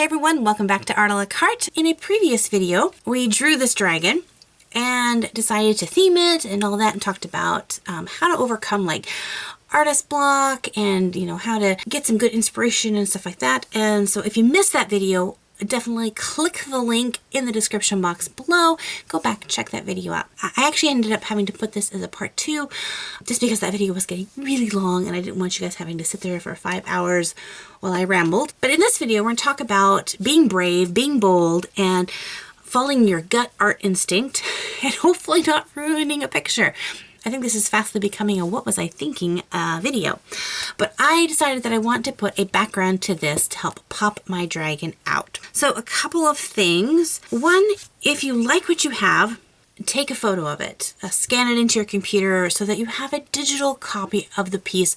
Hey everyone, welcome back to Art a la Carte. In a previous video, we drew this dragon and decided to theme it and all that and talked about how to overcome like artist block and how to get some good inspiration and stuff like that. And so if you missed that video, definitely click the link in the description box below. Go back and check that video out. I actually ended up having to put this as a part 2 just because that video was getting really long and I didn't want you guys having to sit there for 5 hours while I rambled. But in this video, we're going to talk about being brave, being bold, and following your gut art instinct and hopefully not ruining a picture. I think this is fastly becoming a what was I thinking video. But I decided that I want to put a background to this to help pop my dragon out. So a couple of things. One, if you like what you have, take a photo of it. Scan it into your computer so that you have a digital copy of the piece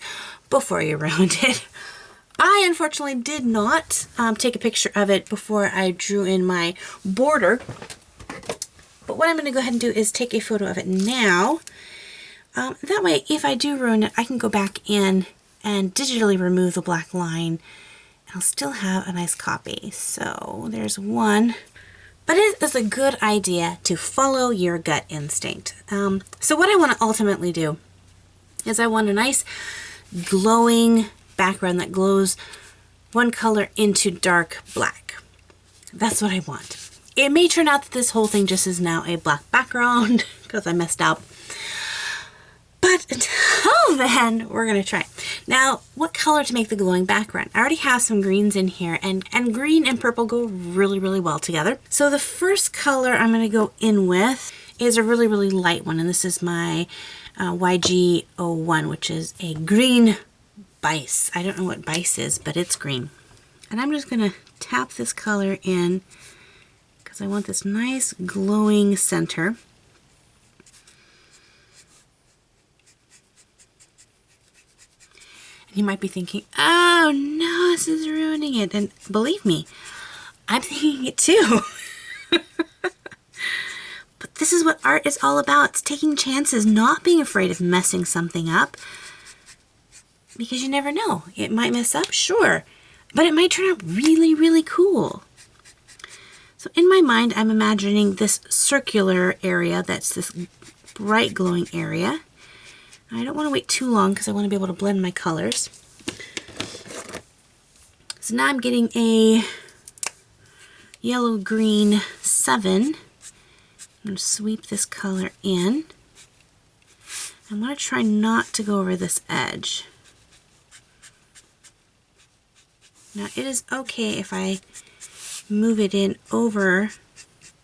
before you ruin it. I unfortunately did not take a picture of it before I drew in my border. But what I'm going to go ahead and do is take a photo of it now. That way, if I do ruin it, I can go back in and digitally remove the black line. I'll still have a nice copy. So there's one. But it is a good idea to follow your gut instinct. So what I want to ultimately do is I want a nice glowing background that glows one color into dark black. That's what I want. It may turn out that this whole thing just is now a black background because I messed up. But until then, we're going to try. Now, what color to make the glowing background? I already have some greens in here, and green and purple go really, really well together. So the first color I'm going to go in with is a really, really light one, and this is my YG01, which is a green bise. I don't know what bise is, but it's green. And I'm just going to tap this color in because I want this nice glowing center. You might be thinking, oh no, this is ruining it. And believe me, I'm thinking it too. But this is what art is all about. It's taking chances, not being afraid of messing something up. Because you never know. It might mess up, sure. But it might turn out really, really cool. So in my mind, I'm imagining this circular area that's this bright glowing area. I don't want to wait too long because I want to be able to blend my colors. So now I'm getting a yellow-green 7. I'm going to sweep this color in. I want to try not to go over this edge. Now it is okay if I move it in over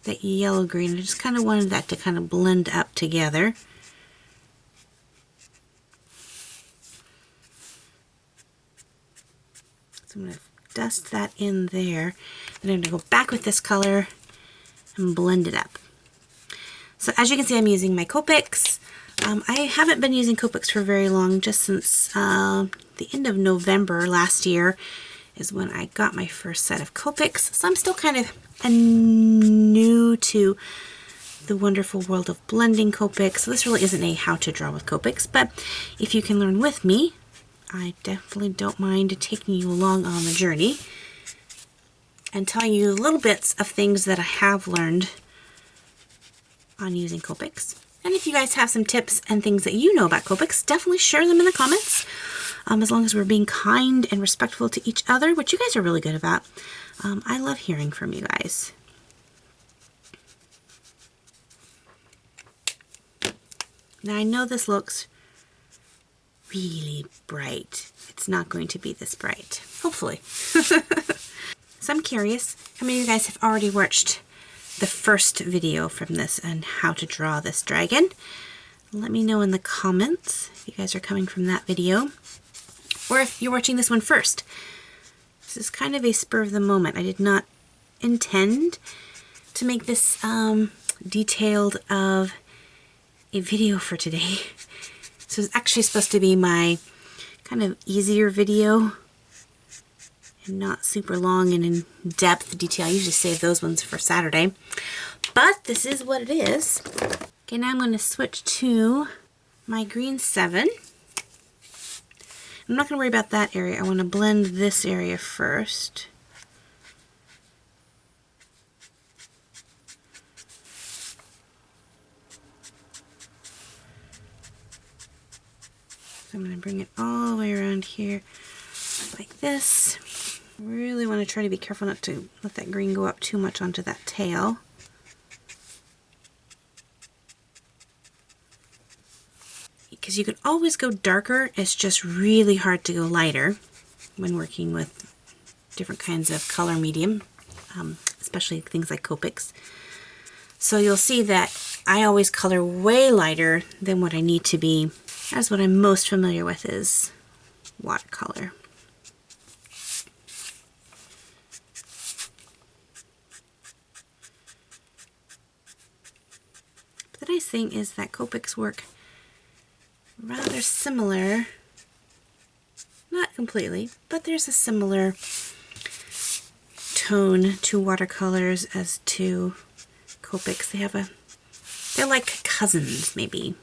that yellow-green. I just kind of wanted that to kind of blend up together. So I'm going to dust that in there. Then I'm going to go back with this color and blend it up. So as you can see, I'm using my Copics. I haven't been using Copics for very long, just since the end of November last year is when I got my first set of Copics. So I'm still kind of new to the wonderful world of blending Copics. So this really isn't a how to draw with Copics, but if you can learn with me, I definitely don't mind taking you along on the journey and telling you little bits of things that I have learned on using Copics. And if you guys have some tips and things that you know about Copics, definitely share them in the comments. As long as we're being kind and respectful to each other, which you guys are really good about. I love hearing from you guys. Now I know this looks really bright. It's not going to be this bright, hopefully. So I'm curious, how many of you guys have already watched the first video from this and how to draw this dragon? Let me know in the comments if you guys are coming from that video, or if you're watching this one first. This is kind of a spur of the moment. I did not intend to make this detailed of a video for today. So it's actually supposed to be my kind of easier video and not super long and in-depth detail. I usually save those ones for Saturday. But this is what it is. Okay, now I'm going to switch to my green 7. I'm not going to worry about that area. I want to blend this area first. So I'm going to bring it all the way around here like this. Really want to try to be careful not to let that green go up too much onto that tail. Because you can always go darker, it's just really hard to go lighter when working with different kinds of color medium, especially things like Copics. So you'll see that I always color way lighter than what I need to be, as what I'm most familiar with is watercolor. But the nice thing is that Copics work rather similar, not completely, but there's a similar tone to watercolors as to Copics. They're like cousins, maybe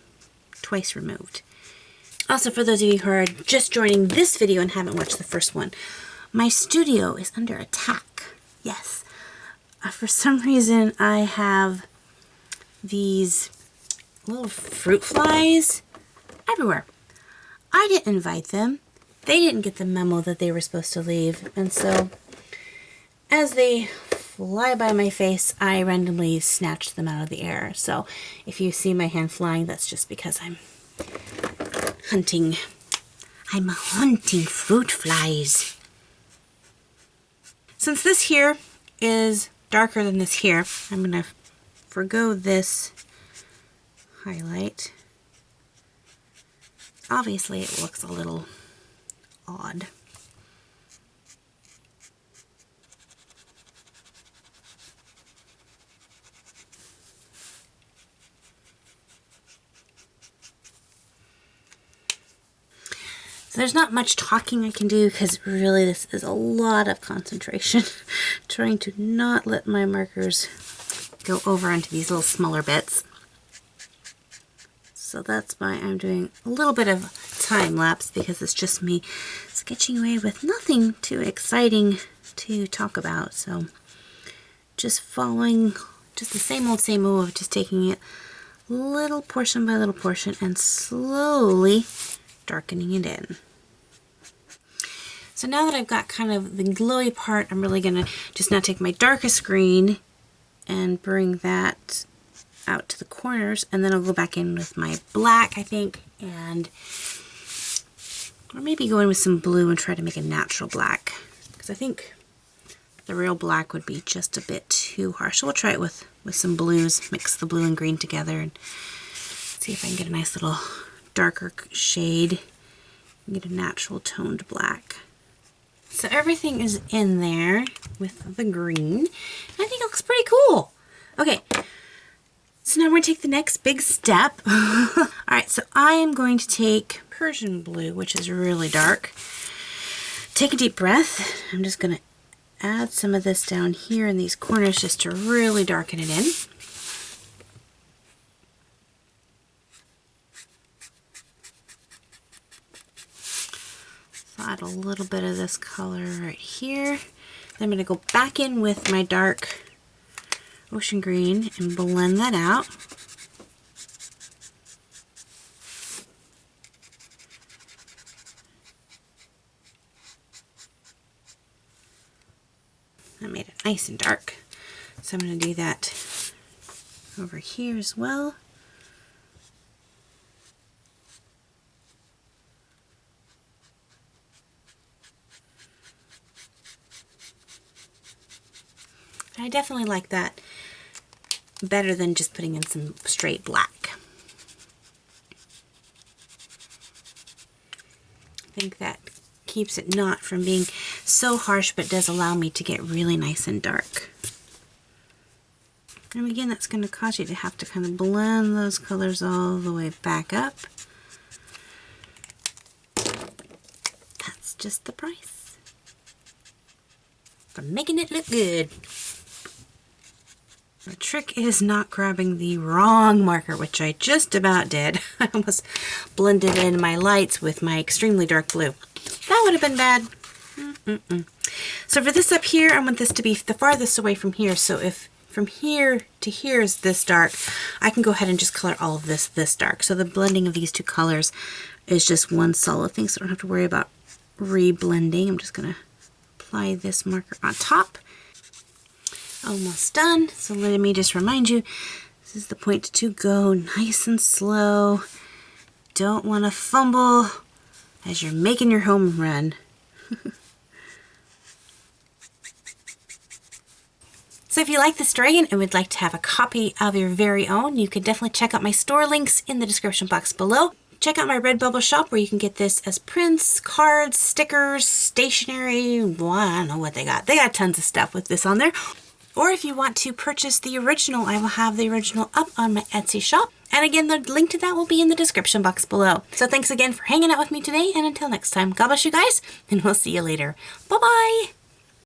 twice removed. Also, for those of you who are just joining this video and haven't watched the first one, my studio is under attack. Yes. For some reason, I have these little fruit flies everywhere. I didn't invite them. They didn't get the memo that they were supposed to leave. And so, as they fly by my face, I randomly snatched them out of the air. So, if you see my hand flying, that's just because I'm hunting fruit flies. Since this here is darker than this here, I'm going to forgo this highlight. Obviously it looks a little odd. So there's not much talking I can do because really this is a lot of concentration. Trying to not let my markers go over onto these little smaller bits. So that's why I'm doing a little bit of time lapse, because it's just me sketching away with nothing too exciting to talk about. So just following just the same old, just taking it little portion by little portion and slowly darkening it in. So now that I've got kind of the glowy part, I'm really going to just now take my darkest green and bring that out to the corners, and then I'll go back in with my black, I think, and or maybe go in with some blue and try to make a natural black, because I think the real black would be just a bit too harsh. So we'll try it with some blues, mix the blue and green together and see if I can get a nice little darker shade and get a natural toned black. So everything is in there with the green. I think it looks pretty cool. Okay. So now we're going to take the next big step. Alright, so I am going to take Persian blue, which is really dark. Take a deep breath. I'm just going to add some of this down here in these corners just to really darken it in. So add a little bit of this color right here. Then I'm going to go back in with my dark ocean green and blend that out. I made it nice and dark, so I'm going to do that over here as well. I definitely like that better than just putting in some straight black. I think that keeps it not from being so harsh, but does allow me to get really nice and dark. And again, that's going to cause you to have to kind of blend those colors all the way back up. That's just the price for making it look good. The trick is not grabbing the wrong marker, which I just about did. I almost blended in my lights with my extremely dark blue. That would have been bad. So for this up here, I want this to be the farthest away from here. So if from here to here is this dark, I can go ahead and just color all of this dark. So the blending of these two colors is just one solid thing, so I don't have to worry about re-blending. I'm just going to apply this marker on top. Almost done. So let me just remind you, this is the point to go nice and slow. Don't want to fumble as you're making your home run. So if you like this dragon and would like to have a copy of your very own, you can definitely check out my store links in the description box below. Check out my Redbubble shop where you can get this as prints, cards, stickers, stationery. Well, I don't know what they got. They got tons of stuff with this on there. Or if you want to purchase the original, I will have the original up on my Etsy shop. And again, the link to that will be in the description box below. So thanks again for hanging out with me today. And until next time, God bless you guys, and we'll see you later. Bye-bye.